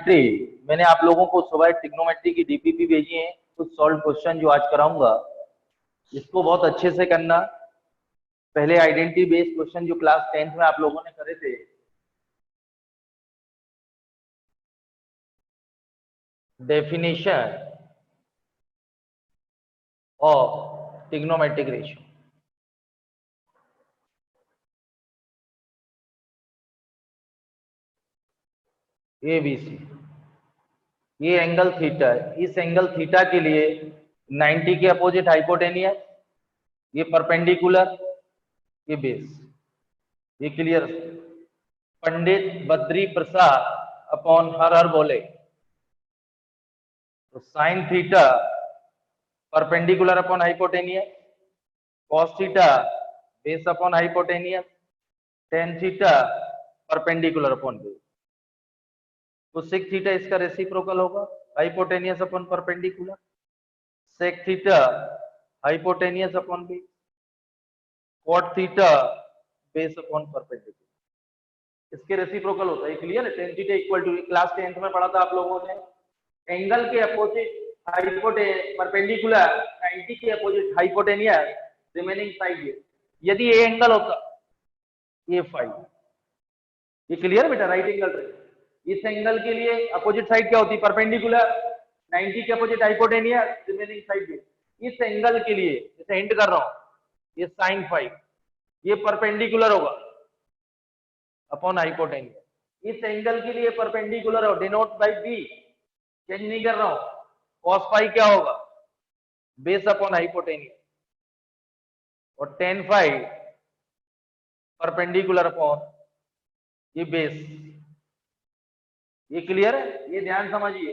Trigonometry, मैंने आप लोगों को सुबह ट्रिग्नोमेट्री की डीपीपी भेजी है, कुछ सॉल्व क्वेश्चन जो आज कराऊंगा इसको बहुत अच्छे से करना। पहले आइडेंटिटी बेस्ड क्वेश्चन जो क्लास 10th में आप लोगों ने करे थे, definition of trigonometric ratio, ABC, ये एंगल थीटा है। इस एंगल थीटा के लिए 90 के अपोजिट हाइपोटेनियस, ये परपेंडिकुलर, ये बेस, ये clear. Pandit Badri Prasad upon her बोले तो sine theta perpendicular upon hypotenuse, cos theta base upon hypotenuse, tan theta perpendicular upon base. तो सेक थीटा इसका रेसिप्रोकल होगा, hypotenuse upon perpendicular, sec theta hypotenuse upon base, cot theta base upon perpendicular, इसके reciprocal होता है। Clear है? Tan theta equal to, class 10th में पढ़ा था आप लोगों ने, एंगल के अपोजिट परपेंडिकुलर 90 के अपोजिट हाइपोटेनियस, रिमेनिंग साइड ये। यदि ये एंगल होता ये फाइव, ये क्लियर बेटा? राइट एंगल ट्रायंगल, इस एंगल के लिए अपोजिट साइड क्या होती है? परपेंडिकुलर, 90 के अपोजिट हाइपोटेनियस, रिमेनिंग साइड ये। इस एंगल के लिए जैसे हिंट कर रहा हूं, ये साइन फाइव, ये परपेंडिकुलर होगा अपॉन हाइपोटेनियस। इस एंगल के लिए परपेंडिकुलर हो, डिनोट बाय बी, चेंज नहीं कर रहा हूं, कॉस फाइव क्या होगा? बेस अपॉन हाइपोटेनियस, और टेन फाइव परपेंडिकुलर अपॉन ये बेस। ये क्लियर है? ये ध्यान समझिए,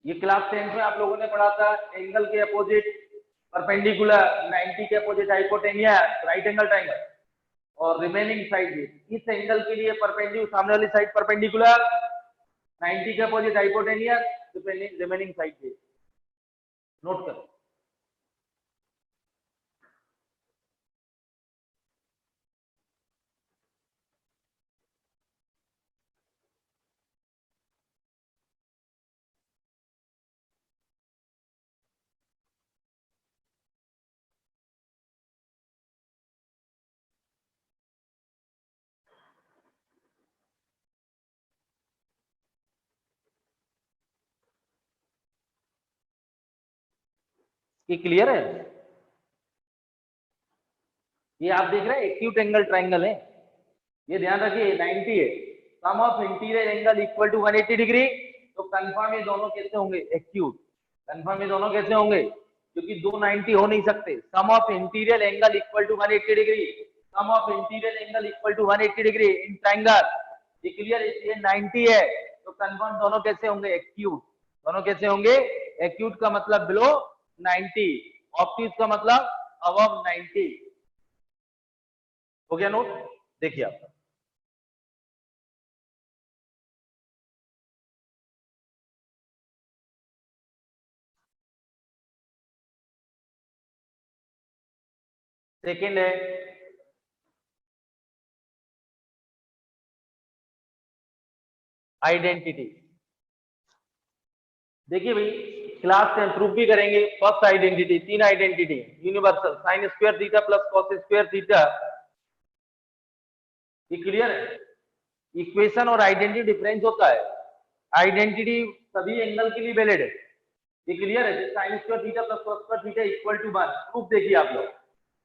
ये क्लास 10th में आप लोगों ने पढ़ा था, एंगल के अपोजिट परपेंडिकुलर 90 के opposite hypotenuse, right angle triangle, और रिमेनिंग साइड ये। इस एंगल के लिए परपेंडिकुलर, सामने वाली साइड परपेंडिकुलर, 90 के अपोजिट हाइपोटेनियस, रिमेनिंग साइड ये। नोट कर। ये क्लियर है? ये आप देख रहे हैं एक्यूट एंगल ट्रायंगल है, ये ध्यान रखिए 90 है। Sum of interior angle equal to 180 degree, तो कंफर्म ये दोनों कैसे होंगे? एक्यूट। कंफर्म ये दोनों कैसे होंगे? क्योंकि दो 90 हो नहीं सकते। Sum of interior angle equal to 180 degree, sum of interior angle equal to 180 degree in triangle. ये क्लियर? ये 90 है, तो कंफर्म दोनों कैसे होंगे? एक्यूट। दोनों कैसे होंगे? एक्यूट का मतलब बिलो 90, ऑब्ट्यूज का मतलब अबव 90। हो गया नोट? देखिए आप, सेकेंड है आइडेंटिटी। देखिए भाई, क्लास 10 प्रूफ भी करेंगे। फर्स्ट आइडेंटिटी, तीन identity universal, sign square theta plus cos square theta. ये क्लियर है? इक्वेशन और आइडेंटिटी डिफरेंस होता है। आइडेंटिटी सभी एंगल के लिए वैलिड है। ये क्लियर है? Sine square theta plus cos square theta equal to 1। Proof देखिए आप लोग,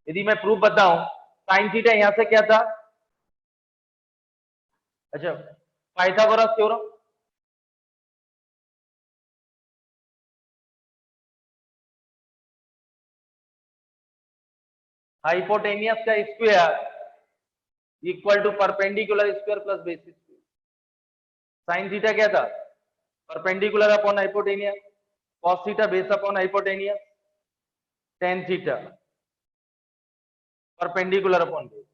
यदि मैं प्रूफ बताऊं, साइन थीटा यहां से क्या था? अच्छा, पाइथागोरस थ्योरम। हाइपोटेनियस का square equal to perpendicular square plus base square. Sine theta क्या था? Perpendicular upon hypotenuse, cos theta base upon hypotenuse, tan theta perpendicular upon base.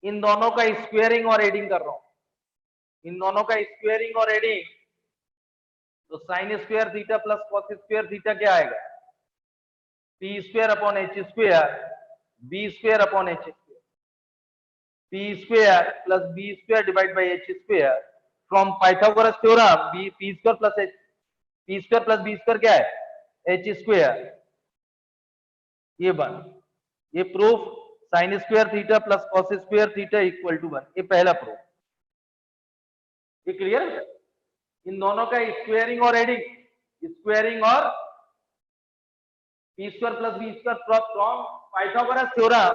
इन दोनों का स्क्वायरिंग और एडिंग कर रहा हूं, इन दोनों का स्क्वायरिंग और एडिंग, तो sine square theta plus cos square theta क्या आएगा? P square upon H square, B square upon H square, P square plus B square divide by H square from Pythagoras theorem P square plus H, P square plus B square क्या है, H square, ये बन, ये proof sine square theta plus cos square theta equal to 1, ये पहला proof. ये clear है? इन दोनों का स्क्वायरिंग और एडिंग, स्क्वायरिंग और P square plus B square from Pythagoras theorem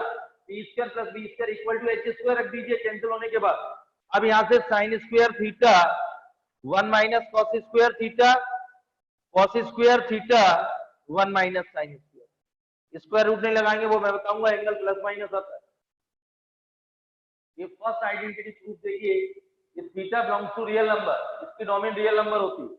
P square plus B square equal to H square रख दीजिए कैंसिल होने के बाद। अब यहां से sine square theta 1 minus cos square theta, cos square theta 1 minus sine square, square root नहीं लगाएंगे, वो मैं बताऊंगा, एंगल प्लस माइनस आता है। ये फर्स्ट आइडेंटिटी प्रूफ देखिए, ये theta belongs to real number, इसकी डोमेन रियल नंबर होती है।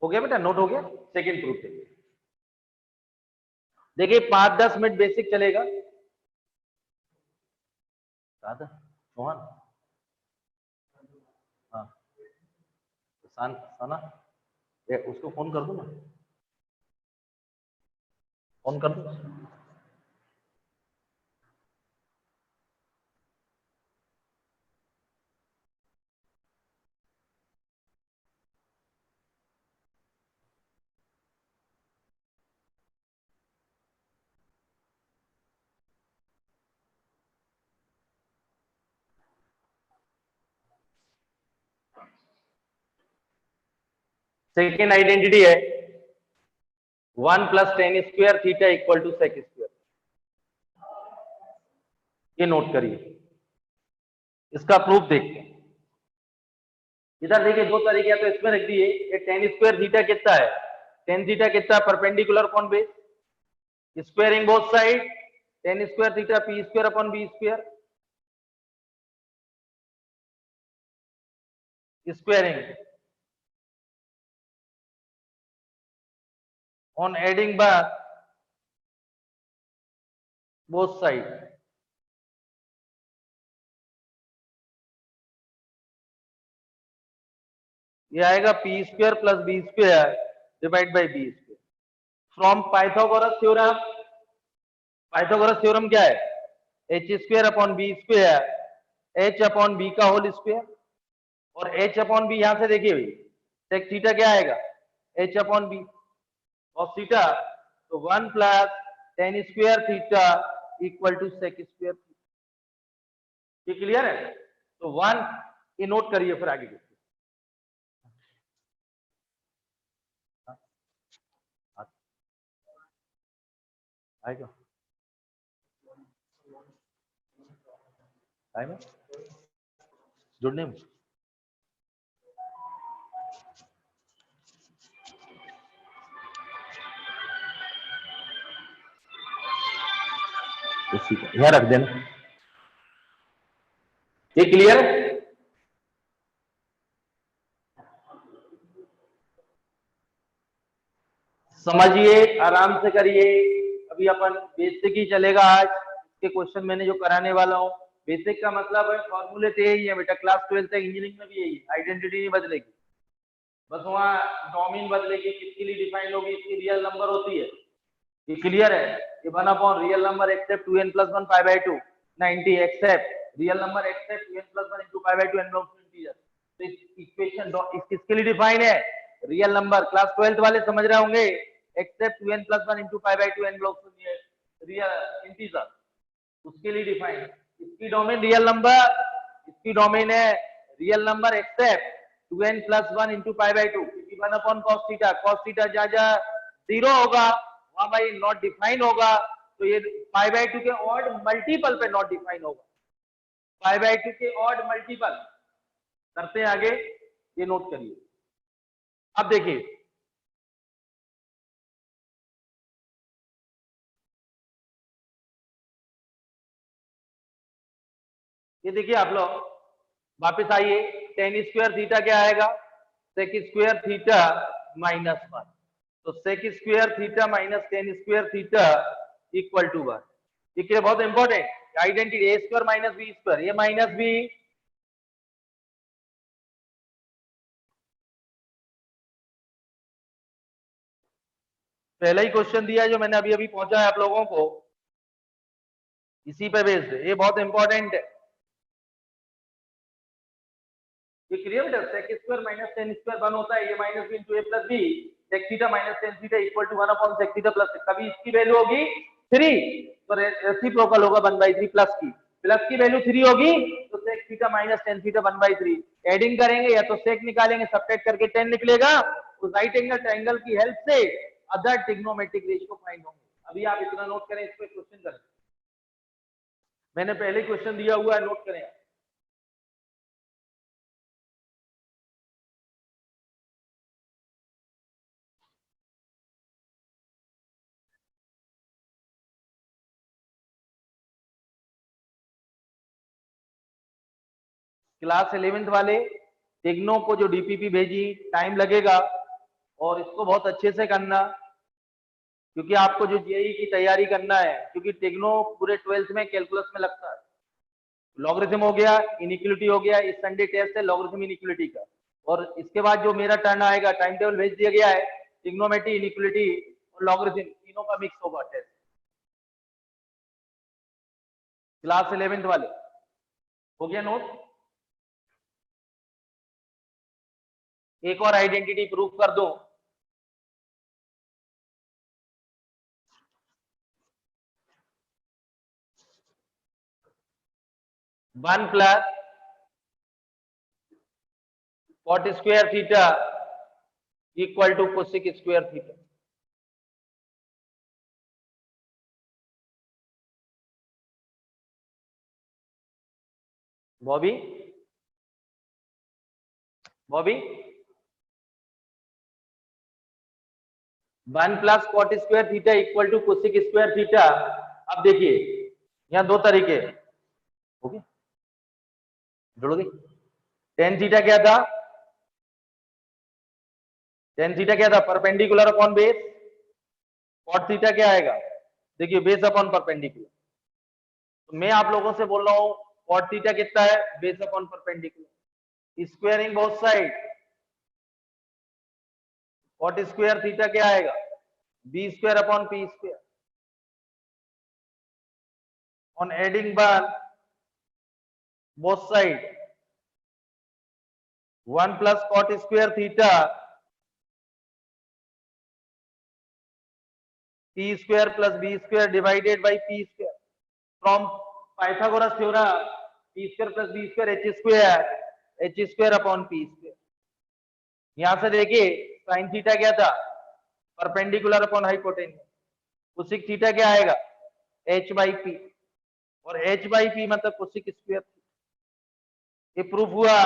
हो गया बेटा, नोट हो गया? सेकेंड प्रूफ देखिए 5-10 मिनट बेसिक चलेगा। दादा चौहान, हाँ साना, उसको फोन कर दो ना, फोन कर दो। सेकेंड आइडेंटिटी है 1 plus tan square theta equal to sec square, ये नोट करिए। इसका प्रूफ देखते हैं। इधर देखिए दो तरीके हैं, तो इसमें रख दिए, ये टेन स्क्वायर थीटा कितना है, टेन थीटा कितना perpendicular upon base, squaring both side, tan square theta P square upon B square, squaring on adding by both side, ये आएगा P square plus B square divide by B square from Pythagoras theorem. Pythagoras theorem क्या है, H square upon B square, H upon B का whole square, और H upon B यहां से देखिए sec theta क्या आएगा, एच अपॉन बी और थीटा, तो 1 plus tan square theta equal to sec square. ये क्लियर है? तो 1 ये नोट करिए, फिर आगे देखिए। आएगा आएगा जुड़ने में, यहां रख देना। ये क्लियर है? समझिए, आराम से करिए। अभी अपन बेसिक ही चलेगा आज, इसके क्वेश्चन मैंने जो कराने वाला हूँ। बेसिक का मतलब है फॉर्मूले तो यही है बेटा, क्लास 12 तक इंजीनियरिंग में भी यही, आइडेंटिटी नहीं बदलेगी, बस वहाँ डोमेन बदलेगी, किसके लिए डिफाइन होगी, इसकी रियल नंबर होती है। ये क्लियर है? ये 1 upon real number except 2n plus 1 pi by 2 90 except real number except 2n plus 1 into pi by 2 n belongs to integer. तो इस इक्वेशन किसके लिए डिफाइन है, रियल नंबर, क्लास 12th वाले समझ रहे होंगे, except 2n plus 1 into pi by 2 n belongs to real integer, उसके लिए डिफाइन है। इसकी डोमेन रियल नंबर, इसकी डोमेन है real number except 2n plus 1 into pi by 2, 1 upon cos theta जहाँ जहाँ 0 होगा वहां भाई नॉट डिफाइन होगा, तो ये पाई बाई 2 के ऑड मल्टीपल पे नॉट डिफाइन होगा, पाई बाई 2 के ऑड मल्टीपल। करते हैं आगे, ये नोट करिए। अब देखिए ये देखिए आप लोग वापस आइए, टेन स्क्वायर थीटा क्या आएगा, सेक स्क्वायर थीटा माइनस 1। तो sec square theta minus tan square theta equal to 1। ये बहुत important identity, A square minus B square, ये माइनस बी, पहला ही क्वेश्चन दिया है जो मैंने अभी अभी पहुंचा है आप लोगों को, इसी पे बेस्ड है, ये बहुत इंपॉर्टेंट है। ये क्लियर है, sec square minus tan square 1 होता है, ये minus B into A plus B, sec theta minus tan theta equal to 1 upon sec theta plus, कभी इसकी वैल्यू होगी 3 तो रेसिप्रोकल होगा 1/3 प्लस की वैल्यू 3 होगी तो sec theta minus tan theta 1/3। Adding करेंगे या तो सेक निकालेंगे, सब्ट्रैक्ट करके 10 निकलेगा, तो राइट एंगल ट्रायंगल की हेल्प से अदर ट्रिग्नोमेट्रिक रेशियो फाइंड होंगे। अभी आप इतना नोट करें, इस पे क्वेश्चन करें, मैंने पहले क्वेश्चन दिया हुआ है, नोट करें। क्लास 11th वाले टिग्नो को जो डीपीपी भेजी, टाइम लगेगा और इसको बहुत अच्छे से करना, क्योंकि आपको जो जेईई की तैयारी करना है, क्योंकि टिग्नो पूरे 12th में कैलकुलस में लगता है। लॉगरिथम हो गया, इनिक्वलिटी हो गया, इस संडे टेस्ट है लॉगरिथम इनिक्वलिटी का, और इसके बाद जो मेरा टर्न आएगा, टाइम टेबल भेज दिया गया है, ट्रिग्नोमेट्री, इनिक्वलिटी और लॉगरिथम तीनों का मिक्स होगा टेस्ट, क्लास 11th वाले। हो गया नोट? एक और आइडेंटिटी प्रूफ कर दो, one plus cot square theta equal to cosec square theta. बॉबी बॉबी 1 plus cot square theta equal to cosec square theta. अब देखिए यहां दो तरीके, हो गया, जोड़ोगे। टेन थीटा क्या था, टेन थीटा क्या था, perpendicular upon base. Cot theta क्या आएगा, देखिए बेस अपॉन परपेंडिकुलर। तो मैं आप लोगों से बोल रहा हूं कॉट थीटा कितना है, base upon perpendicular, squaring both side, cot square theta क्या आएगा, B square upon P square. On adding one both side, 1 plus cot square theta P square plus B square divided by P square. From Pythagoras theorem, P square plus B square H square upon P square. यहां से देखिए sine theta क्या था, perpendicular upon hypotenuse, cosec theta क्या आएगा, H by P, और H by P मतलब cosec square. ये प्रूफ हुआ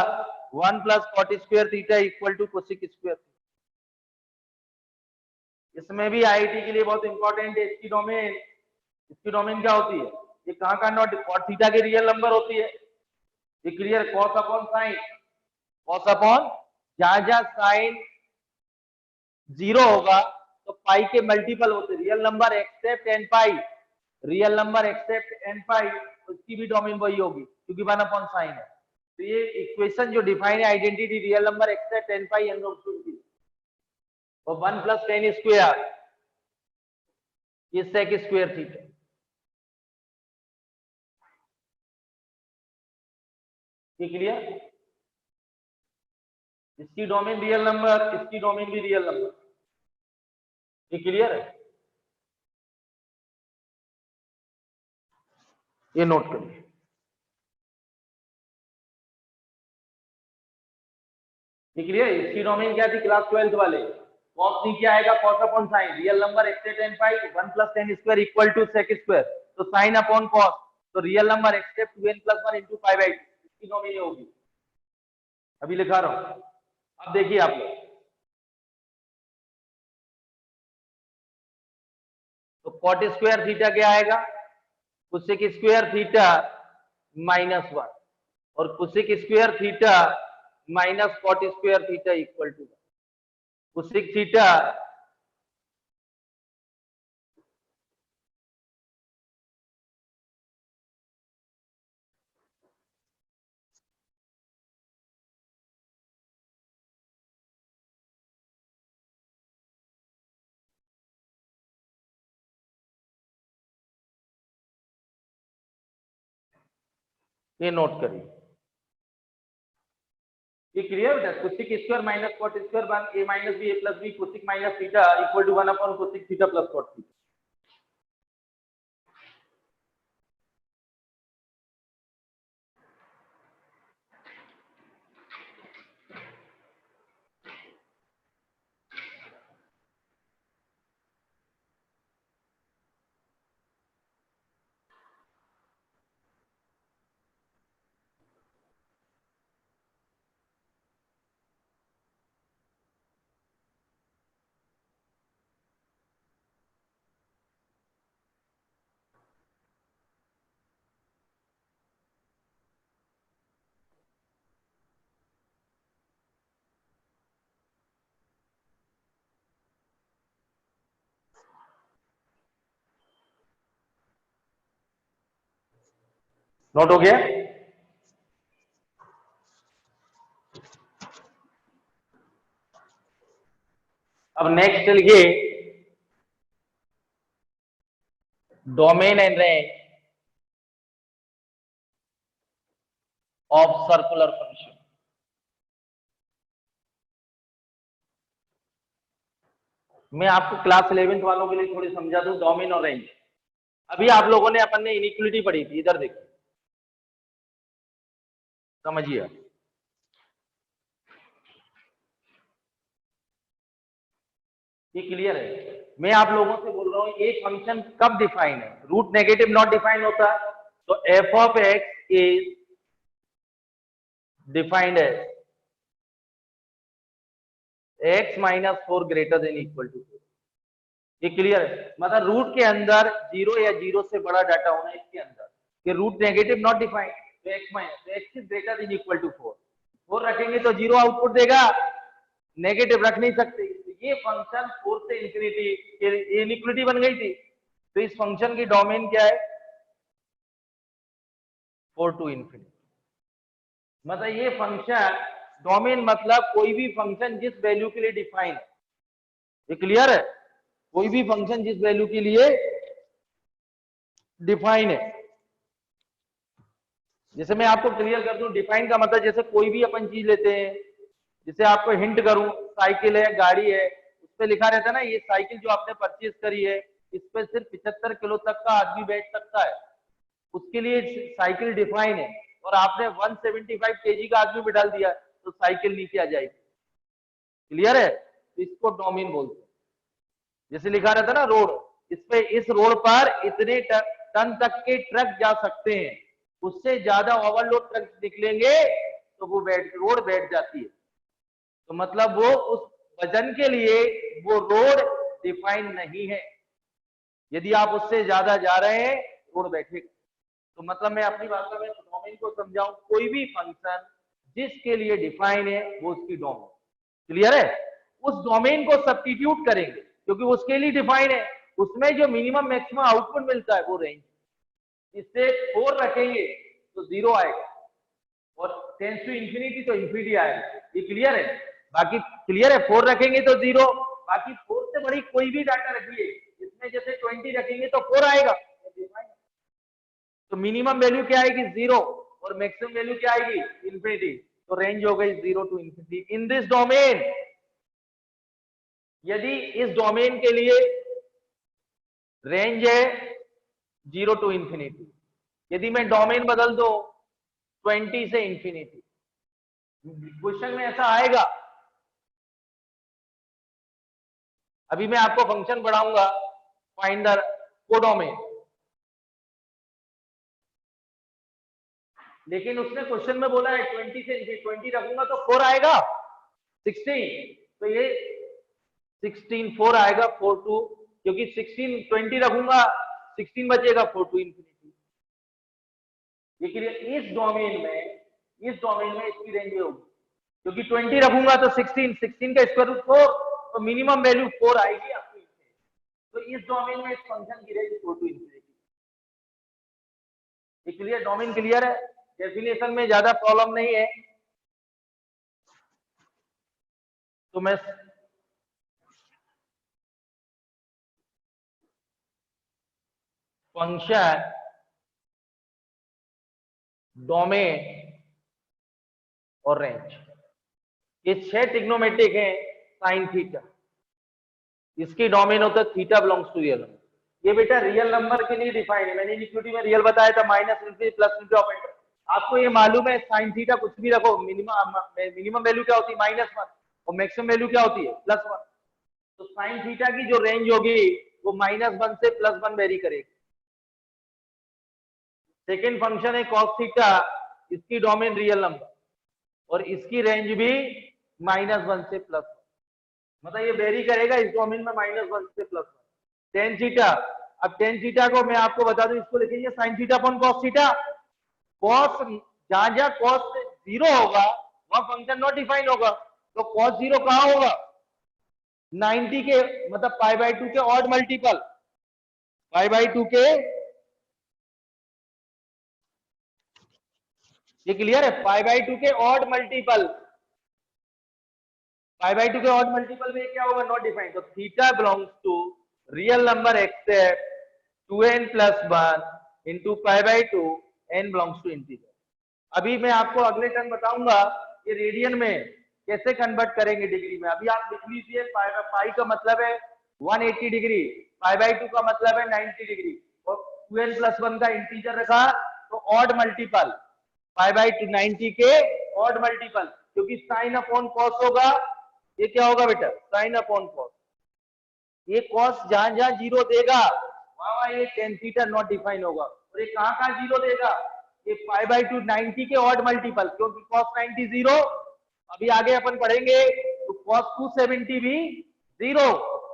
1 plus cot square theta equal to cosec square. इसमें भी आईआईटी के लिए बहुत इंपॉर्टेंट है इसकी डोमेन। इसकी डोमेन क्या होती है, ये कहाँ का नॉट, कॉट थीटा के रियल नंबर होती है, ये clear, cos upon sign, cos upon, जहां जहां साइन 0 होगा तो पाई के मल्टीपल होते, रियल नंबर एक्सेप्ट एन पाई, रियल नंबर एक्सेप्ट एन पाई, उसकी भी डोमेन वही होगी क्योंकि 1 अपॉन साइन है। तो ये इक्वेशन जो डिफाइन है identity, real number except n pi n और 1 प्लस टेन स्क्वायर, ये सेक स्क्वायर थीटा। ये क्लियर, इसकी डोमेन रियल नंबर, इसकी डोमेन भी रियल नंबर। ये क्लियर है, ये नोट करिए। ये क्लियर, इसकी डोमेन क्या थी क्लास 12th वाले, कॉस नीचे आएगा, cos upon sine, real number x से tan pi 1 plus tan square equal to sec square, तो साइन अपॉन कॉस, तो रियल नंबर x से 2n plus 1 into pi by 2, इसकी नॉमिनी होगी। अभी लिखा रहा हूं, अब देखिए आप लोग, तो कॉट स्क्वायर थीटा क्या आएगा, कोसेक स्क्वायर थीटा -1 और cosec square theta minus cot square theta equal to cosec theta ये नोट करिए, ये क्लियर बेटा, cosec square minus cot square बन a minus B, a plus B, cosec minus theta equal to 1 upon cosec theta plus cot theta. Note हो गया? अब next लिखिए, domain and range of circular function. मैं आपको class 11th वालों के लिए थोड़ी समझा दूं डोमेन और रेंज। अभी आप लोगों ने अपन ने इनइक्वलिटी पढ़ी थी, इधर देखो, समझिए, ये क्लियर है? मैं आप लोगों से बोल रहा हूं ये फंक्शन कब डिफाइन है, रूट नेगेटिव नॉट डिफाइन होता है, तो F of X is defined as x minus 4 greater than equal to 4। ये क्लियर है? मतलब रूट के अंदर 0 या 0 से बड़ा डाटा होना इसके अंदर, कि रूट नेगेटिव नॉट डिफाइंड, तो x माइनस, तो x is greater than equal to 4। 4 रखेंगे तो 0 आउटपुट देगा, नेगेटिव रख नहीं सकते। ये फंक्शन 4 से इंफिनिटी इनइक्वलिटी बन गई थी, तो इस फंक्शन की डोमेन क्या है, 4 टू इंफिनिटी। मतलब ये फंक्शन डोमेन मतलब कोई भी फंक्शन जिस वैल्यू के लिए डिफाइन है। ये क्लियर है? कोई भी फंक्शन जिस वैल्यू के लिए डिफाइन है। जैसे मैं आपको क्लियर कर दूं, डिफाइन का मतलब जैसे कोई भी अपन चीज लेते हैं, जैसे आपको हिंट करूं, साइकिल है, गाड़ी है, उस पर लिखा रहता है ना, ये साइकिल जो आपने परचेज करी है, इस पर सिर्फ 75 किलो तक का आदमी बैठ सकता है, उसके लिए साइकिल डिफाइन है। और आपने 175 केजी का आदमी बिठा दिया तो साइकिल नीचे आ जाएगी। क्लियर है? तो इसको डोमेन बोलते हैं। जैसे लिखा रहता है ना रोड, इस पे, इस रोड पर इतने टन तक के ट्रक जा सकते हैं, उससे ज्यादा ओवरलोड ट्रक निकलेंगे तो वो रोड बैठ जाती है। तो मतलब वो उस वजन के लिए वो रोड डिफाइन नहीं है। यदि आप उससे ज्यादा जा रहे हैं रोड बैठेगा। तो मतलब मैं अपनी भाषा में डोमेन को समझाऊं, कोई भी फंक्शन जिसके लिए डिफाइन है वो उसकी डोमेन। क्लियर है? उस डोमेन को सब्स्टिट्यूट करेंगे क्योंकि उसके लिए डिफाइन है, उसमें जो मिनिमम मैक्सिमम आउटपुट मिलता है वो रेंज। इससे 4 रखेंगे तो 0 आएगा, और टेंस टू इंफिनिटी तो इंफिनिटी आएगा। ये क्लियर है? बाकी क्लियर है? 4 रखेंगे तो 0, बाकी 4 से बड़ी कोई भी डाटा रखिए, इसमें जैसे 20 रखेंगे तो 4 आएगा। तो मिनिमम वैल्यू क्या आएगी, 0, और मैक्सिमम वैल्यू क्या आएगी, इंफिनिटी। तो रेंज हो गई 0 to infinity in this domain. यदि इस डोमेन के लिए रेंज है 0 टू इंफिनिटी, यदि मैं डोमेन बदल दो 20 से इंफिनिटी, क्वेश्चन में ऐसा आएगा अभी मैं आपको फंक्शन पढ़ाऊंगा फाइंड द कोडोमेन, लेकिन उसने क्वेश्चन में बोला है 20 से 20 रखूंगा तो 4 आएगा 16, तो ये 16 4 आएगा 4 2, क्योंकि 16 20 रखूंगा 16 बचेगा 4 टू इंफिनिटी। लेकिन इस डोमेन में इसकी रेंज होगी, क्योंकि 20 रखूंगा तो 16 का स्क्वायर रूट 4, तो मिनिमम वैल्यू 4 आएगी आपकी। तो इस डोमेन में इस फंक्शन की रेंज 4 टू इंफिनिटी। ये क्लियर, डोमेन क्लियर है, डेफिनेशन में ज्यादा प्रॉब्लम नहीं है। तो मैं फंक्शन, डोमेन और रेंज, ये 6 ट्रिग्नोमेट्रिक है साइन थीटा, इसकी डोमेन होता है theta belongs to real number. ये बेटा रियल नंबर के लिए डिफाइन है, मैंने इनइक्विटी में रियल बताया था, minus infinity plus infinity operator. आपको ये मालूम है साइन थीटा कुछ भी रखो, मिनिमम वैल्यू क्या होती है -1 और मैक्सिमम वैल्यू क्या होती है +1। तो साइन थीटा की जो रेंज होगी वो -1 से +1 वेरी करेगी। सेकेंड फंक्शन है कॉस थीटा, इसकी डोमेन रियल नंबर और इसकी रेंज भी -1 से +1, मतलब ये वेरी करेगा इस डोमेन में -1 से +1। टेन थीटा, अब टेन थीटा को मैं आपको बता दूं, इसको लिखेंगे sine theta upon cos theta. Cos, जहां जहां कॉस 0 होगा वहां फंक्शन नॉट डिफाइन होगा, तो कॉस 0 कहां होगा 90 के, मतलब π/2 के ऑड मल्टीपल, π/2 के, ये क्लियर है, π/2 के ऑड मल्टीपल, π/2 के ऑड मल्टीपल में क्या होगा नॉट डिफाइंड। तो theta belongs to real number except 2n + 1 into π/2, n belongs to integer. अभी मैं आपको अगले टर्म बताऊंगा ये रेडियन में कैसे कन्वर्ट करेंगे डिग्री में। अभी आप लिख लीजिए, पाई का मतलब है 180 डिग्री, π/2 का मतलब है 90 डिग्री, और 2n + 1 का इंटीजर रखा तो ऑड मल्टीपल, π/2 90 के ऑड मल्टीपल, क्योंकि साइन अपॉन कॉस होगा, ये क्या होगा बेटा साइन अपॉन कॉस। ये कॉस जहां जहां 0 देगा वहां ये टेन थीटा नॉट डिफाइन होगा, और ये कहां कहां 0 देगा, ये π/2 90 के ऑड मल्टीपल, क्योंकि cos 90 0, अभी आगे अपन पढ़ेंगे तो cos 270 भी 0,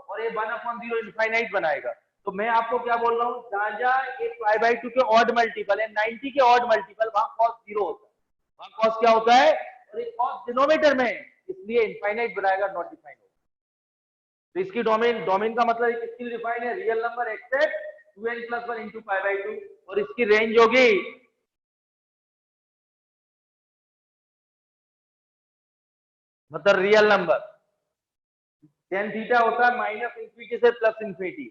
और ये 1/0 इनफाइनाइट बनाएगा। तो मैं आपको क्या बोल रहा हूँ, जहां जहां ये π/2 के ऑड मल्टीपल है 90 के ऑड मल्टीपल, वहां cos 0 होता है, वहां cos क्या होता है, और ये cos डिनोमिनेटर में, इसलिए इनफाइनाइट बनाएगा नॉट डिफाइन होगा। तो इसकी डोमेन का मतलब किसके लिए डिफाइन है, real number except 2n + 1 into π/2, और इसकी रेंज होगी मतलब रियल नंबर। टेन थीटा होता है -इंफिनिटी से +इंफिनिटी,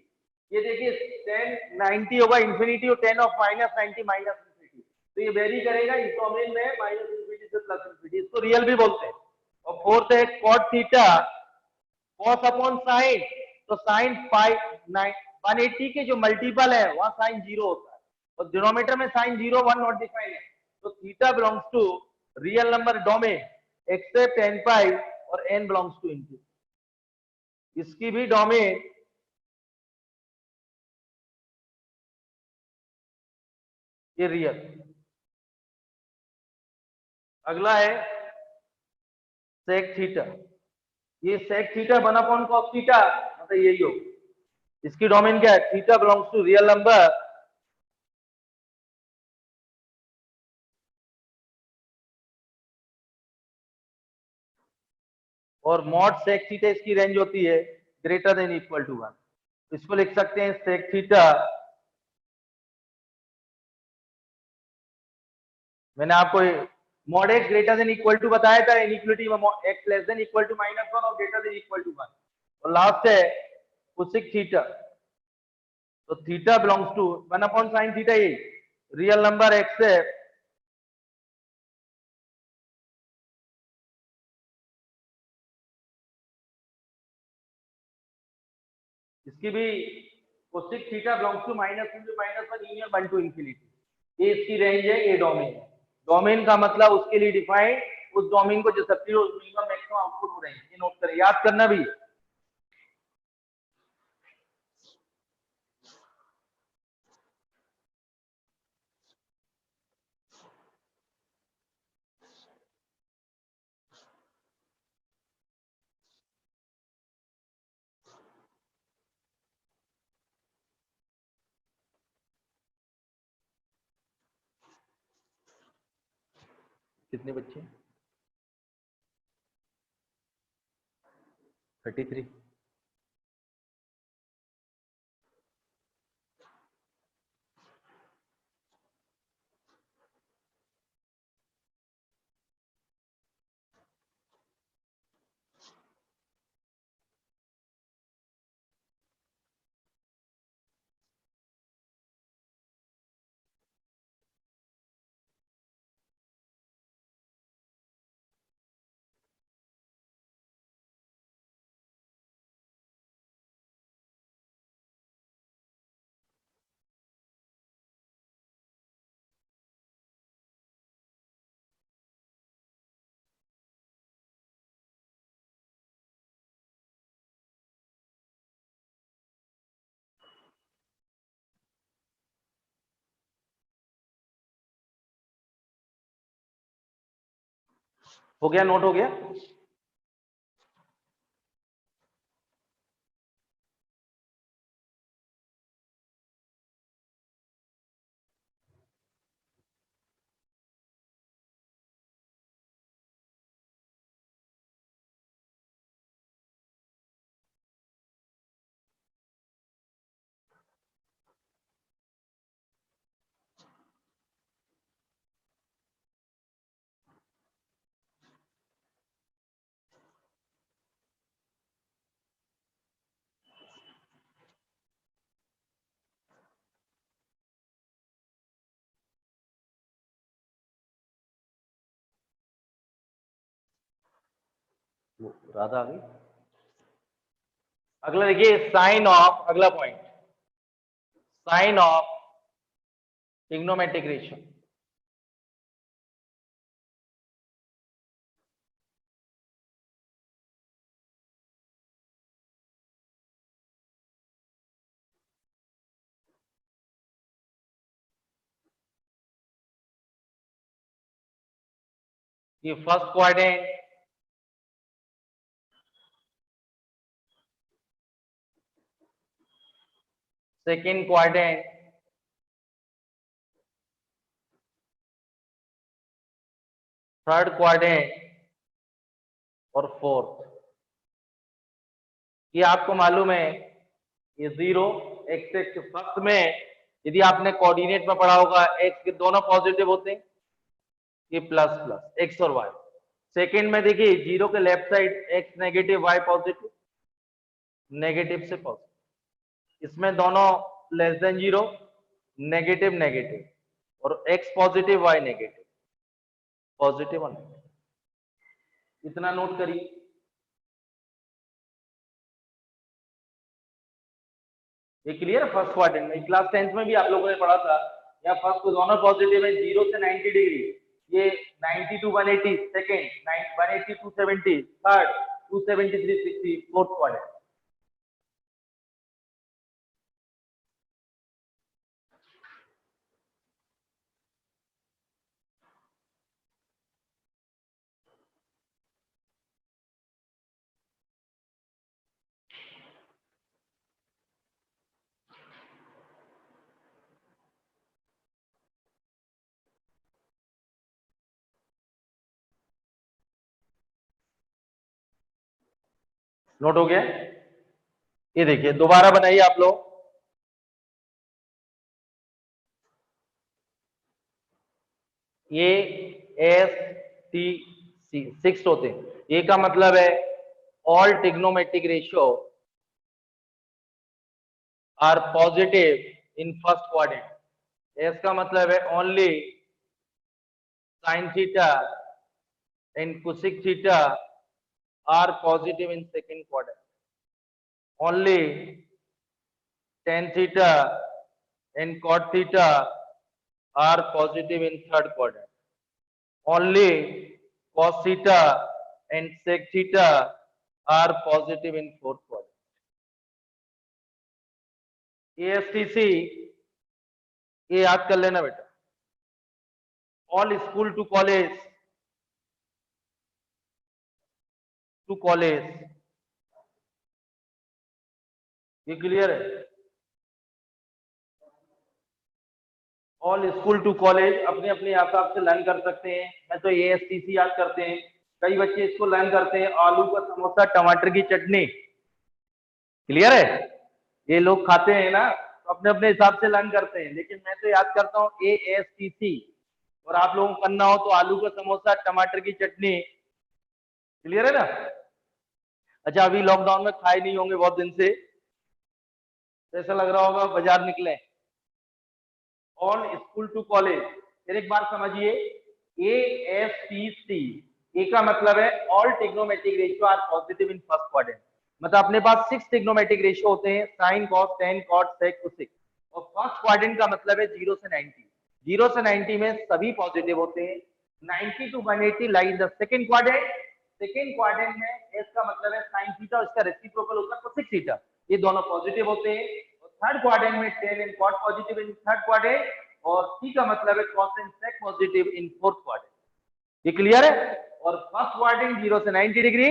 ये देखिए 10 90 होगा इंफिनिटी, और 10 ऑफ -90 -इंफिनिटी, तो ये वेरी करेगा इस डोमेन में -इंफिनिटी से +इंफिनिटी, इसको रियल भी बोलते हैं। और फोर्थ है cot theta, cos upon sine, तो साइन 180 के जो मल्टीपल है वहां साइन 0 होता है, और डिनोमिनेटर में साइन 0 1 नॉट डिफाइंड है, तो theta belongs to real number domain except n π और n बिलोंग्स टू इंटीजर। इसकी भी डोमेन ये रियल। अगला है सेक थीटा, ये सेक थीटा 1/cos थीटा, मतलब यही हो, इसकी डोमेन क्या है, theta belongs to real number और मॉड सेक थीटा, इसकी रेंज होती है ग्रेटर देन इक्वल टू 1। इसको लिख सकते हैं सेक थीटा, मैंने आपको mod x greater than equal to बताया था इनइक्वालिटी में, x less than equal to -1 और ग्रेटर देन इक्वल टू 1, और लास्ट है कोसेक थीटा, तो theta belongs to 1/sin theta, ये रियल नंबर x है इसकी भी cosec theta belongs to -1 union 1 to infinity, ये इसकी रेंज है, ये डोमेन है। डोमेन का मतलब उसके लिए डिफाइंड, उस डोमेन को जो सब्सिट्यूट मिनिमम मैक्सिमम आउटपुट हो रहे हैं, ये नोट करें, याद करना भी। कितने बच्चे? 33। हो गया? नोट हो गया? राधा आ गई। अगला देखिए, साइन ऑफ, अगला point, sign of trigonometric ratio. ये first quadrant, second quadrant, third quadrant और फोर्थ। ये आपको मालूम है, ये 0 एक्स एक्स फर्स्ट में यदि आपने कोऑर्डिनेट में पढ़ा होगा, एक्स के दोनों पॉजिटिव होते हैं, ये प्लस प्लस एक्स और वाई। सेकेंड में देखिए 0 के left side X negative Y positive, negative से पॉजिटिव। इसमें दोनों लेस देन 0, नेगेटिव नेगेटिव, और X positive Y negative, positive और नेगेटिव। इतना नोट करिए। ये क्लियर है? फर्स्ट क्वाड्रेंट में क्लास 10th में भी आप लोगों ने पढ़ा था, या फर्स्ट को दोनों पॉजिटिव है, 0 से 90 डिग्री, ये 90 to 180, second 180 to 70, third 273 60, fourth quadrant. Note हो गया? ये देखिए, दोबारा बनाइए आप लोग। ये एस टी सी 6 होते हैं। ये का मतलब है all trigonometric ratio are positive in first quadrant. S का मतलब है only sine theta and cosec theta are positive in second quadrant. Only tan theta and cot theta are positive in third quadrant. Only cos theta and sec theta are positive in fourth quadrant. ASTC ये याद कर लेना बेटा। All school to college ये clear है? All school to college अपने अपने हिसाब से लर्न कर सकते हैं। मैं तो ASTC याद करते हैं, कई बच्चे इसको लर्न करते हैं, आलू का समोसा टमाटर की चटनी। क्लियर है? ये लोग खाते हैं ना, तो अपने अपने हिसाब से लर्न करते हैं, लेकिन मैं तो याद करता हूँ ASTC। और आप लोगों को करना हो तो आलू का समोसा टमाटर की चटनी। क्लियर है ना? अच्छा, अभी लॉकडाउन में खाए नहीं होंगे बहुत दिन से, तो ऐसा लग रहा होगा बाजार निकले। ऑल स्कूल टू कॉलेज, फिर एक बार समझिए, ASTC, ए का मतलब है all trigonometric ratio are positive in first quadrant. मतलब अपने पास 6 ट्रिग्नोमेट्रिक रेशियो होते हैं, sine cos tan cot sec cosec. और फर्स्ट क्वाड्रेंट का मतलब है 0 से 90। 0 से 90 में सभी पॉजिटिव होते हैं। 90 to 180 lie in the second quadrant. Second quadrant में एस का मतलब है साइन थीटा, उसका रेसिप्रोकल होता है कोसेक थीटा, ये दोनों पॉजिटिव होते हैं। और थर्ड क्वाड्रेंट में tan and cot positive in third quadrant, और सी का मतलब है cos and sec positive in fourth quadrant. ये क्लियर है? और फर्स्ट क्वाड्रेंट 0 से 90 degree,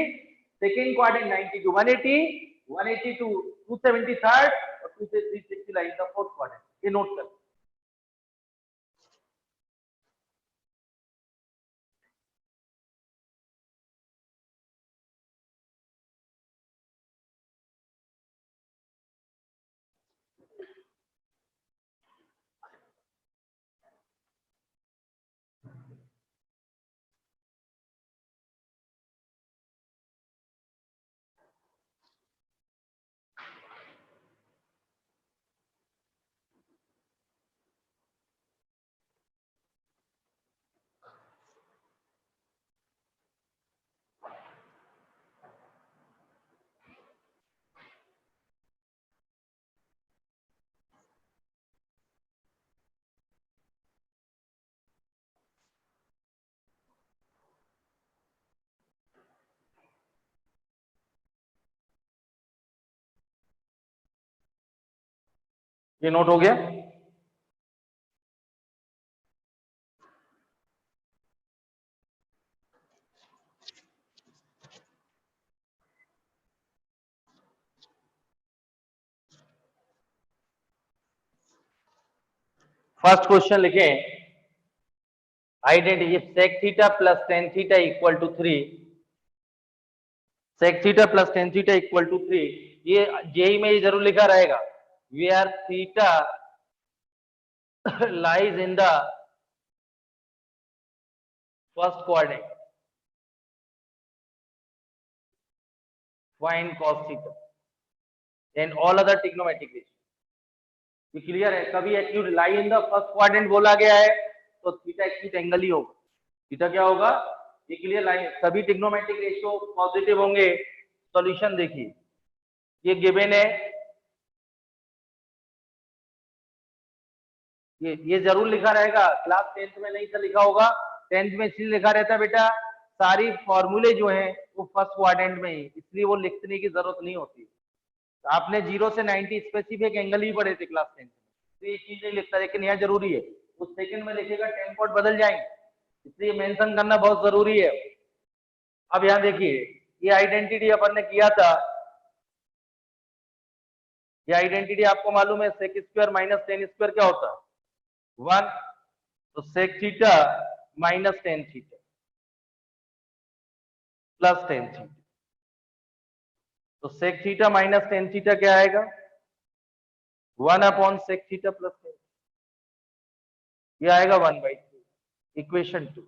second quadrant 90 to 180, 180 to 270 third, और 2 से 360 लाइन द फोर्थ क्वाड्रेंट। ये नोट कर। ये नोट हो गया? फर्स्ट क्वेश्चन लिखें, identity sec theta plus tan theta equal to 3, sec theta plus tan theta equal to 3। ये जेई में ये जरूर लिखा रहेगा, where theta lies in the first quadrant, find cos theta and all other trigonometric ratios। ये clear है? कभी acute lie in the first quadrant बोला गया है तो थीटा एक्यूट एंगल ही होगा। थीटा क्या होगा? ये क्लियर लाइन, सभी ट्रिग्नोमेट्रिक रेशियो पॉजिटिव होंगे। सॉल्यूशन देखिए, ये गिवन है, ये जरूर लिखा रहेगा, क्लास 10th में नहीं था लिखा होगा, 10th में इसलिए लिखा रहता बेटा, सारी फॉर्मूले जो हैं वो फर्स्ट क्वाड्रेंट में ही, इसलिए वो लिखने की जरूरत नहीं होती। तो आपने 0 से 90 स्पेसिफिक एंगल ही पढ़े थे क्लास 10th में, तो ये चीज नहीं लिखता, लेकिन यह जरूरी है। उस सेकंड में लिखेगा 10 कॉट बदल जाएंगे, इसलिए मेंशन करना बहुत जरूरी है। अब यहाँ देखिए, ये आइडेंटिटी अपन ने किया था, ये आइडेंटिटी आपको मालूम है, sec square minus tan square क्या होता है? 1। तो sec theta minus tan theta plus tan theta, तो sec theta minus tan theta क्या आएगा? 1/सेक थीटा प्लस टेन, ये आएगा 1/3। इक्वेशन 2।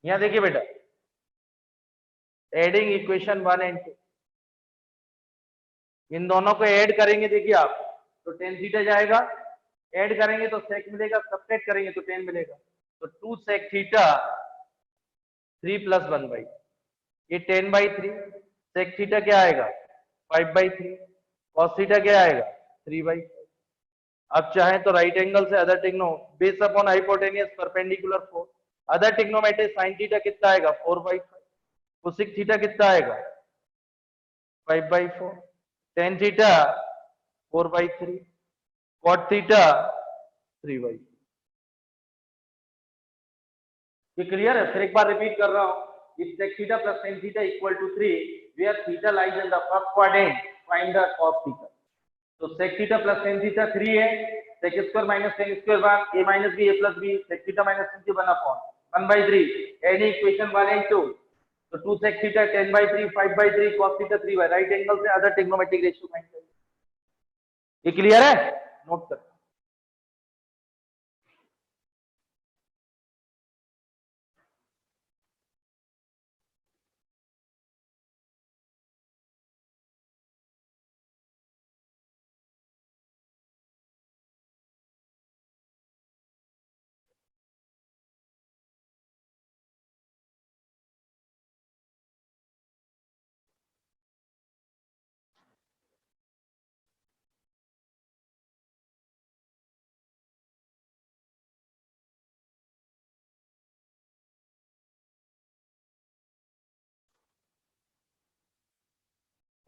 यहां देखिए बेटा, एडिंग इक्वेशन 1 एंड 2, इन दोनों को ऐड करेंगे देखिए आप, तो टेन थीटा जाएगा, ऐड करेंगे तो सेक मिलेगा, सब्ट्रैक्ट करेंगे तो टेन मिलेगा, तो 2 सेक थीटा 3 प्लस 1/3, ये 10/3। सेक थीटा क्या आएगा? 5/3। कॉस थीटा क्या आएगा? 3/5। अब चाहे तो राइट एंगल से अदर टिग्नो base upon hypotenuse perpendicular 4, other trigonometry sine theta कितना आएगा? 4/5। कोसेक थीटा कितना आएगा? 5/4। Tan theta 4/3, cot theta 3/4। ये क्लियर है? फिर एक बार रिपीट कर रहा हूं, if sec theta plus tan theta equal to 3, where theta lies in the first quadrant, find the cos theta। तो sec theta plus tan theta 3 है, sec square minus tan square 1 a minus b a plus b sec theta minus tan के 1 upon 1 by 3 any equation 1 and 2 तो 2 sec theta 10 by 3 5 by 3 cos theta 3 by right angle से other trigonometric ratio find करें। ये clear है, note कर।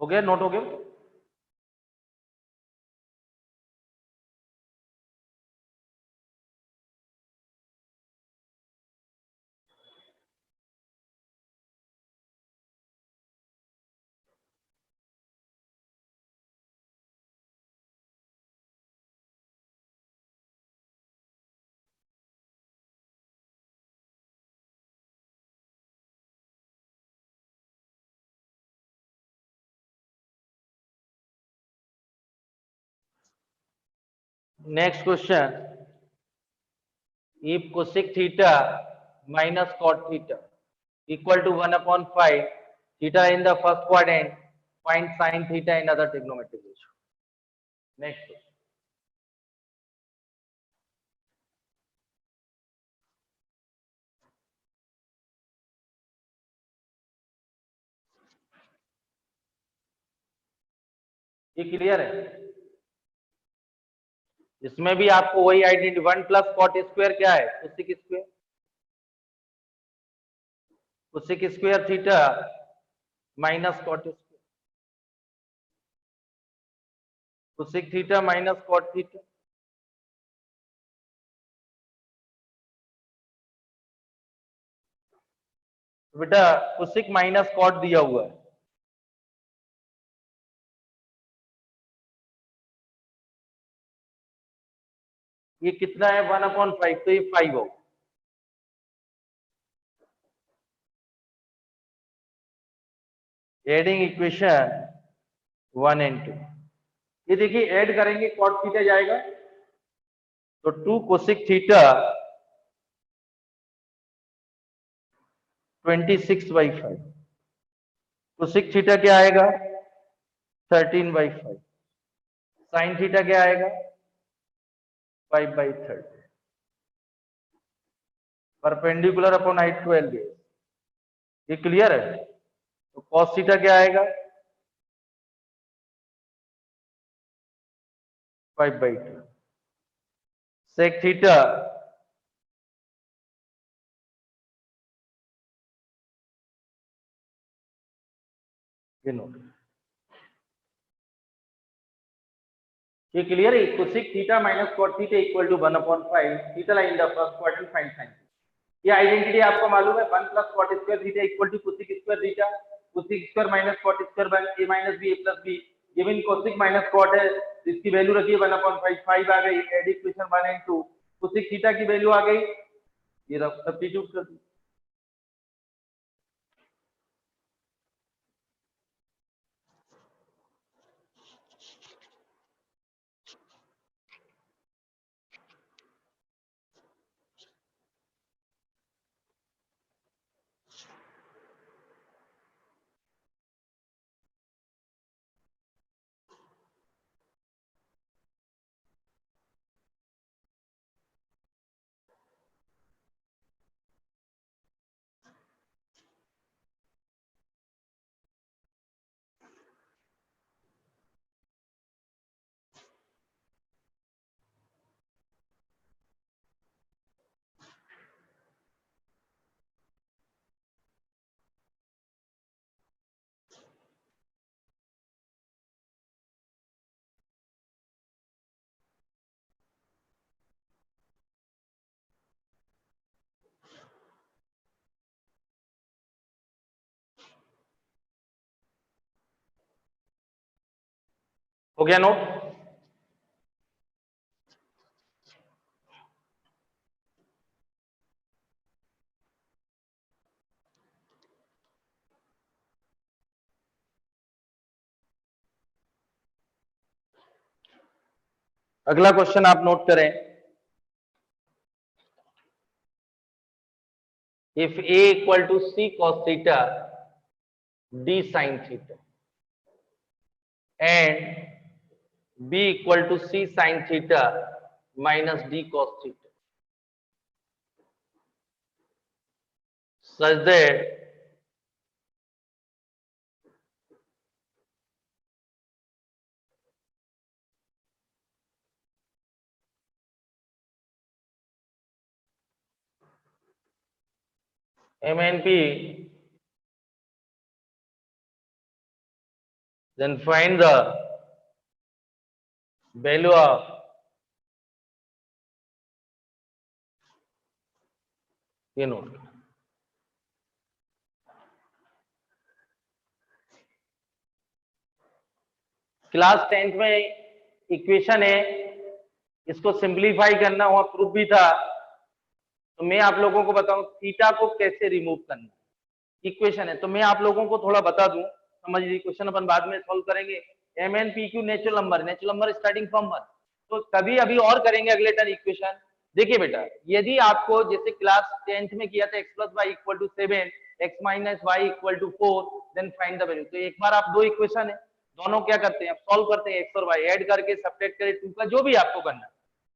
हो गया, note हो गया। Next question, if cosec theta minus cot theta equal to 1 upon 5 theta in the first quadrant, find sin theta in other trigonometric ratio. Next question. ये clear है? इसमें भी आपको वही आइडेंटिटी 1 प्लस कॉट स्क्वायर क्या है, cosec square, cosec square theta minus cot square, cosec theta minus cot theta. बेटा cosec minus cot दिया हुआ है, ये कितना है 1 अपॉन 5, तो ये 5 होगा। एडिंग इक्वेशन 1 एंड 2, ये देखिए ऐड करेंगे कॉट थीटा जाएगा तो 2 कोसेक थीटा 26/5, कोसेक थीटा क्या आएगा 13/5, साइन थीटा क्या आएगा 5/30, परपेंडिकुलर अपॉन हाइट 12 है। ये क्लियर है? तो कॉस थीटा क्या आएगा 5/2, सेक थीटा ये नोट, ये क्लियर है? Cosec theta minus cot theta equal to 1 upon 5 theta in the first quadrant find sine. ये आइडेंटिटी आपको मालूम है, 1 plus cot square theta equal to cosec square theta, cosec square minus cot square by a minus b a plus b, given cosec minus cot है, इसकी value रखिए 1 upon 5, 5 आ गई, add equation 1 and 2, cosec theta की value आ गई, ये substitute कर दी। हो गया नोट? अगला क्वेश्चन आप नोट करें, if a equal to c cos theta d sin theta and b equal to c sin theta minus d cos theta, such that MNP, then find the value of ये note, class 10th में equation है, इसको simplify करना हुआ, proof भी था, तो मैं आप लोगों को बताऊं थीटा को कैसे रिमूव करना। इक्वेशन है तो मैं आप लोगों को थोड़ा बता दूं, समझ लीजिए, क्वेश्चन अपन बाद में सॉल्व करेंगे। M N P Q natural number starting from 1, तो कभी अभी और करेंगे अगले टर्म इक्वेशन। देखिए बेटा, यदि आपको जैसे क्लास 10th में किया था x plus Y equal to 7, x minus Y equal to 4, then find the value, तो एक बार आप दो इक्वेशन है, दोनों क्या करते हैं, आप सॉल्व करते हैं, x और y ऐड करके सब्ट्रैक्ट करें 2 का, जो भी आपको करना।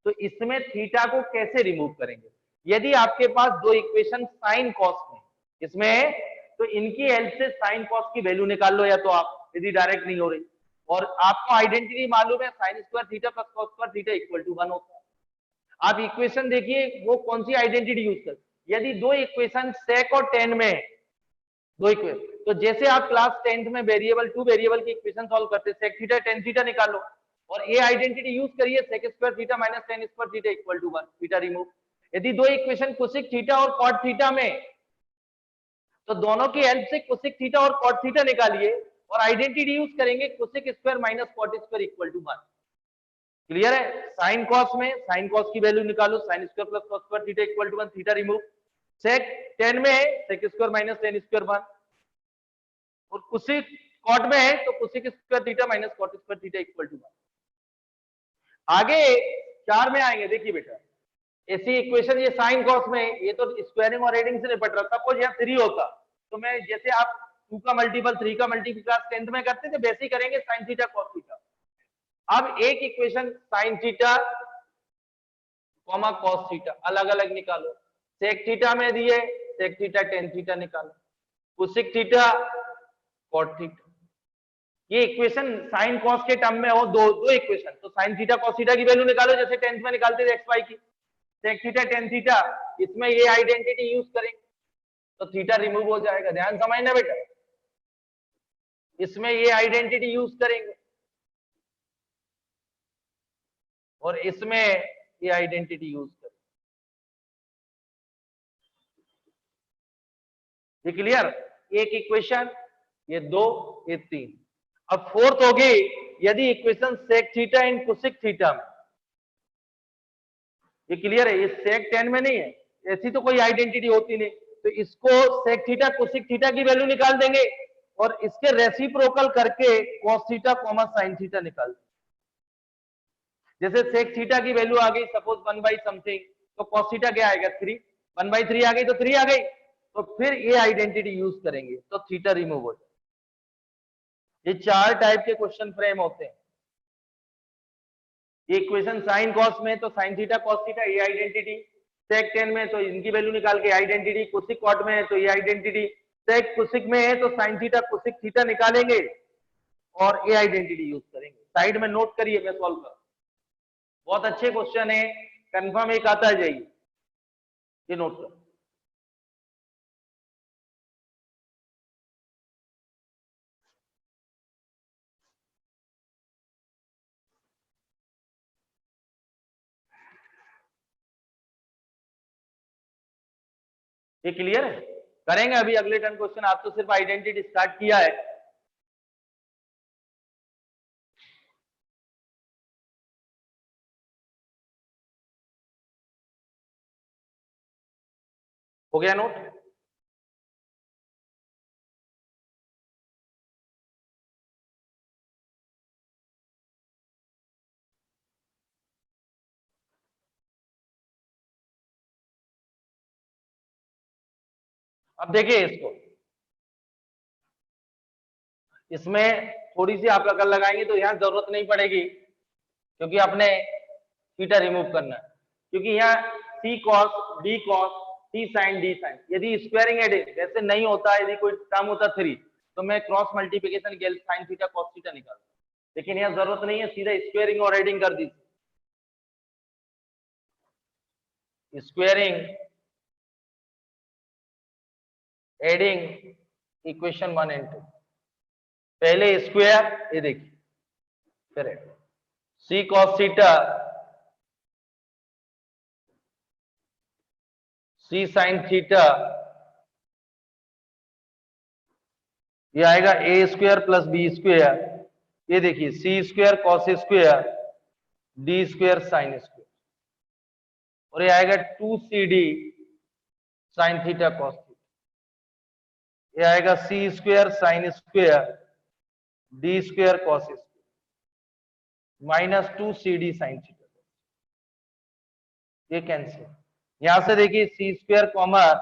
तो इसमें थीटा को कैसे रिमूव करेंगे, यदि आपके पास दो इक्वेशन साइन कॉस में इसमें, तो इनकी हेल्प से साइन कॉस की वैल्यू निकाल लो, या तो आप, यदि डायरेक्ट नहीं हो रही, और आपको आइडेंटिटी मालूम है sine square theta plus cos square theta equal to 1 होता है। आप इक्वेशन देखिए वो कौन सी आइडेंटिटी यूज कर, यदि दो इक्वेशन सेक और टेन में है, दो इक्वेशन, तो जैसे आप क्लास 10th में वेरिएबल टू वेरिएबल की इक्वेशन सॉल्व करते सेक थीटा टेन थीटा निकालो, और ये आइडेंटिटी यूज करिए sec square theta minus tan square theta equal to 1, theta remove. यदि दो इक्वेशन कोसेक थीटा और कॉट थीटा में, तो दोनों की हेल्प से कोसेक थीटा और कॉट थीटा निकालिए, और आइडेंटिटी यूज करेंगे cosec square minus cot square equal to 1। Clear है, साइन कॉस में साइन कॉस की वैल्यू निकालो, sine square plus cos square theta equal to 1, theta remove. सेक 10 में है sec square minus tan square 1, और कोसेक कॉट में है तो cosec square theta minus cot square theta equal to 1। आगे 4 में आएंगे, देखिए बेटा, ऐसी इक्वेशन ये साइन कॉस में, ये तो स्क्वायरिंग और एडिंग से निपट रहा था, सपोज यहाँ 3 होता, तो मैं जैसे आप 2 का मल्टीपल 3 का मल्टीपल क्लास 10th में करते थे वैसे ही करेंगे, साइन थीटा कॉस थीटा। अब एक equation sine theta comma cos theta अलग अलग निकालो, सेक थीटा में दिए सेक थीटा टेन थीटा निकालो, कोसेक थीटा कॉट थीटा। ये इक्वेशन साइन कॉस के टर्म में हो, दो इक्वेशन, तो साइन थीटा कॉस थीटा की वैल्यू निकालो जैसे 10th में निकालते थे एक्स वाई की, सेक थीटा टेन थीटा, इसमें ये आइडेंटिटी यूज करेंगे तो थीटा रिमूव हो जाएगा, ध्यान समझना बेटा, इसमें ये आइडेंटिटी यूज करेंगे और इसमें ये आइडेंटिटी यूज करेंगे। ये क्लियर, एक इक्वेशन, ये दो, ये तीन। अब फोर्थ होगी, यदि equation sec theta in cosec theta में, ये क्लियर है, ये सेक 10 में नहीं है, ऐसी तो कोई आइडेंटिटी होती नहीं, तो इसको सेक थीटा कोसेक थीटा की वैल्यू निकाल देंगे और इसके रेसिप्रोकल करके cos theta comma sine theta निकाल देंगे। जैसे सेक थीटा की वैल्यू आ गई सपोज 1 बाई समथिंग, तो कॉस थीटा क्या आएगा 3, 1 बाई 3 आ गई तो 3 आ गई, तो फिर ये आइडेंटिटी यूज करेंगे तो थीटा रिमूव हो जाए। ये 4 टाइप के क्वेश्चन फ्रेम होते हैं। ये इक्वेशन साइन कॉस में तो साइन थीटा कॉस थीटा ये आइडेंटिटी, सेक 10 में तो इनकी वैल्यू निकाल के आइडेंटिटी, कोसेक कॉट में है तो ये आइडेंटिटी, सेक कोसेक में है तो साइन थीटा कोसेक थीटा निकालेंगे और ये आइडेंटिटी यूज करेंगे। साइड में नोट करिए, मैं सॉल्व कर, बहुत अच्छे क्वेश्चन है, कंफर्म एक आता है, जाइए ये नोट कर। ये क्लियर है, करेंगे अभी अगले टर्म क्वेश्चन, आप तो सिर्फ आइडेंटिटी स्टार्ट किया है। हो गया नोट, अब देखिए इसको, इसमें थोड़ी सी आप अकल लगाएंगे तो यहाँ जरूरत नहीं पड़ेगी, क्योंकि आपने थीटा रिमूव करना है, क्योंकि यहाँ c cos d cos T sine d sine, यदि स्क्वायरिंग एडिंग वैसे नहीं होता, यदि कोई टर्म होता 3 तो मैं क्रॉस मल्टीप्लिकेशन के साइन थीटा कॉस थीटा निकालता, लेकिन यहाँ जरूरत नहीं है, सीधा स्क्वायरिंग और एडिंग कर दीजिए। स्क्वायरिंग एडिंग इक्वेशन 1 एंड 2, पहले स्क्वायर, ये देखिए, फिर c cos theta c sine theta, ये आएगा a square plus B square, ये देखिए c square cos square d square sine square, और ये आएगा 2cd sine theta cos theta, ये आएगा c square sine square d square cos square minus 2cd sine theta, ये कैंसिल। यहां से देखिए सी स्क्वायर कॉमन,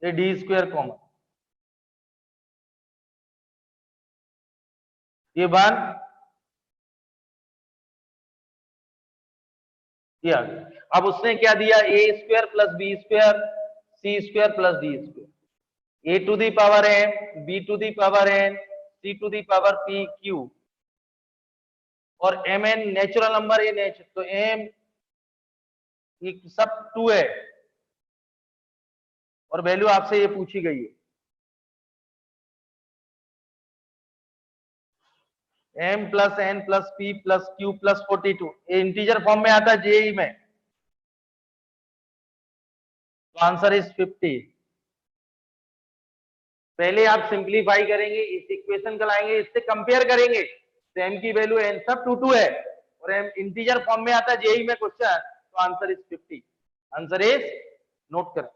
ये डी स्क्वायर कॉमन, ये 1, ये आ गया। अब उसने क्या दिया, a square plus B square c square plus d square, a to the power n b to the power n c to the power p q, और एम एन नेचुरल नंबर, ये नेचुरल, तो M ये सब 2 है, और value आपसे ये पूछी गई है, M plus N plus P plus Q plus 42, ये इंटीजर फॉर्म में आता है जेई में, तो आंसर इज 50। पहले आप सिंप्लीफाई करेंगे, इस इक्वेशन को लाएंगे, इससे कंपेयर करेंगे, तो एम की वैल्यू एन सब 2 है, और एम इंटीजर फॉर्म में आता है जेई में क्वेश्चन, तो answer is 50। Answer is, note करें।